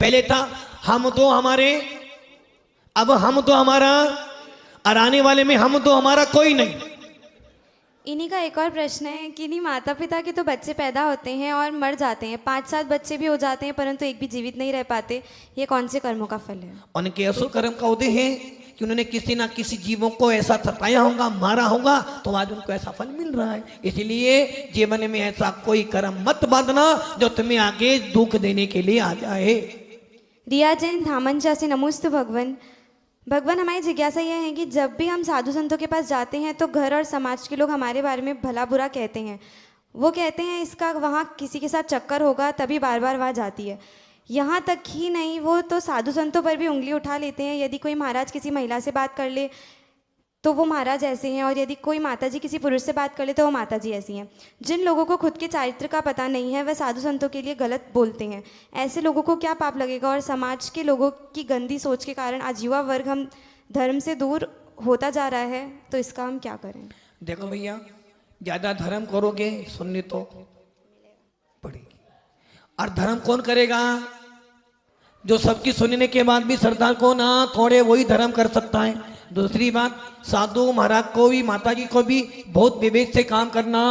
पहले था हम तो हमारे, अब हम तो हमारा, और आने वाले में हम तो हमारा कोई नहीं। इन्हीं का एक और प्रश्न है कि नहीं, माता पिता के तो बच्चे पैदा होते हैं और मर जाते हैं, 5-7 बच्चे भी हो जाते हैं परंतु एक भी जीवित नहीं रह पाते, ये कौन से कर्मों का फल है? उनके असुर कर्म का उदय है कि उन्होंने किसी ना किसी जीवों को ऐसा सताया होगा, मारा होगा, तो आज उनको ऐसा फल मिल रहा है। इसलिए जीवन में ऐसा कोई कर्म मत बांधना जो तुम्हें आगे दुख देने के लिए आ जाए। रिया जैन धामनचा से नमोस्तु भगवान। भगवान, हमारी जिज्ञासा यह है कि जब भी हम साधु संतों के पास जाते हैं तो घर और समाज के लोग हमारे बारे में भला बुरा कहते हैं। वो कहते हैं इसका वहाँ किसी के साथ चक्कर होगा तभी बार बार वहाँ जाती है। यहाँ तक ही नहीं, वो तो साधु संतों पर भी उंगली उठा लेते हैं। यदि कोई महाराज किसी महिला से बात कर ले तो वो महाराज ऐसे हैं, और यदि कोई माताजी किसी पुरुष से बात कर ले तो वो माताजी ऐसी हैं। जिन लोगों को खुद के चारित्र का पता नहीं है वह साधु संतों के लिए गलत बोलते हैं। ऐसे लोगों को क्या पाप लगेगा? और समाज के लोगों की गंदी सोच के कारण आज युवा वर्ग हम धर्म से दूर होता जा रहा है, तो इसका हम क्या करें? देखो भैया, ज्यादा धर्म करोगे सुननी तो पड़ेगी, और धर्म कौन करेगा? जो सबकी सुनने के बाद भी श्रद्धा को ना थोड़े, वही धर्म कर सकता है। दूसरी बात, साधु महाराज को भी, माता जी को भी बहुत विवेक से काम करना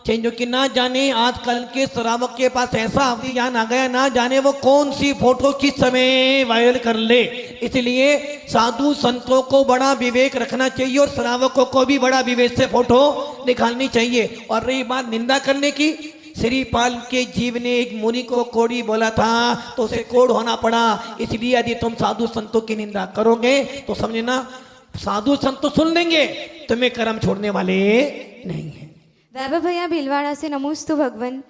चाहिए, जो कि ना जाने आजकल के श्रावक के पास ऐसा अवधि ज्ञान आ गया, ना जाने वो कौन सी फोटो किस समय वायरल कर ले। इसलिए साधु संतों को बड़ा विवेक रखना चाहिए और श्रावकों को भी बड़ा विवेक से फोटो निकालनी चाहिए। और रही बात निंदा करने की, श्रीपाल के जीव ने एक मुनि को कोड़ी बोला था तो उसे कोड़ होना पड़ा। इसलिए यदि तुम साधु संतों की निंदा करोगे तो समझना साधु संत तो सुन लेंगे, तुम्हें कर्म छोड़ने वाले नहीं है। वैभव भैया भीलवाड़ा से नमोस्तु भगवान।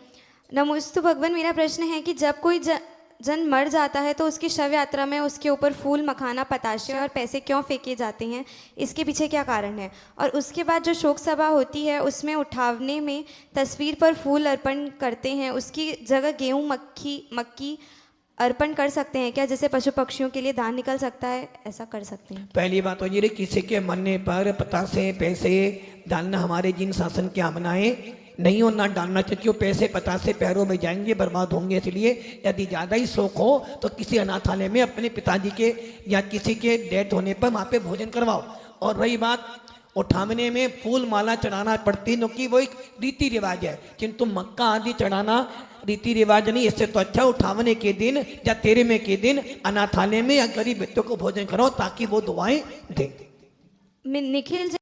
नमोस्तु भगवान, मेरा प्रश्न है कि जब कोई जन मर जाता है तो उसकी शव यात्रा में उसके ऊपर फूल, मखाना, पताशे और पैसे क्यों फेंके जाते हैं? इसके पीछे क्या कारण है? और उसके बाद जो शोक सभा होती है उसमें उठावने में तस्वीर पर फूल अर्पण करते हैं, उसकी जगह गेहूँ, मक्की अर्पण कर सकते हैं क्या? जैसे पशु पक्षियों के लिए दान निकल सकता है, ऐसा कर सकते हैं? पहली बात तो ये, किसी के मरने पर पतासे पैसे डालना हमारे जिन शासन के आमनाएं नहीं होना डालना चाहिए, क्यों पैसे पतासे पैरों में जाएंगे, बर्बाद होंगे। इसलिए यदि ज़्यादा ही शौक हो तो किसी अनाथालय में अपने पिताजी के या किसी के डेथ होने पर वहाँ पे भोजन करवाओ। और रही बात, उठावने में फूल माला चढ़ाना पड़ती, क्योंकि वो एक रीति रिवाज है, किंतु मक्का आदि चढ़ाना रीति रिवाज नहीं। इससे तो अच्छा उठावने के दिन या 13वें के दिन अनाथालय में या गरीब बच्चों को भोजन कराओ ताकि वो दुआएं दें। निखिल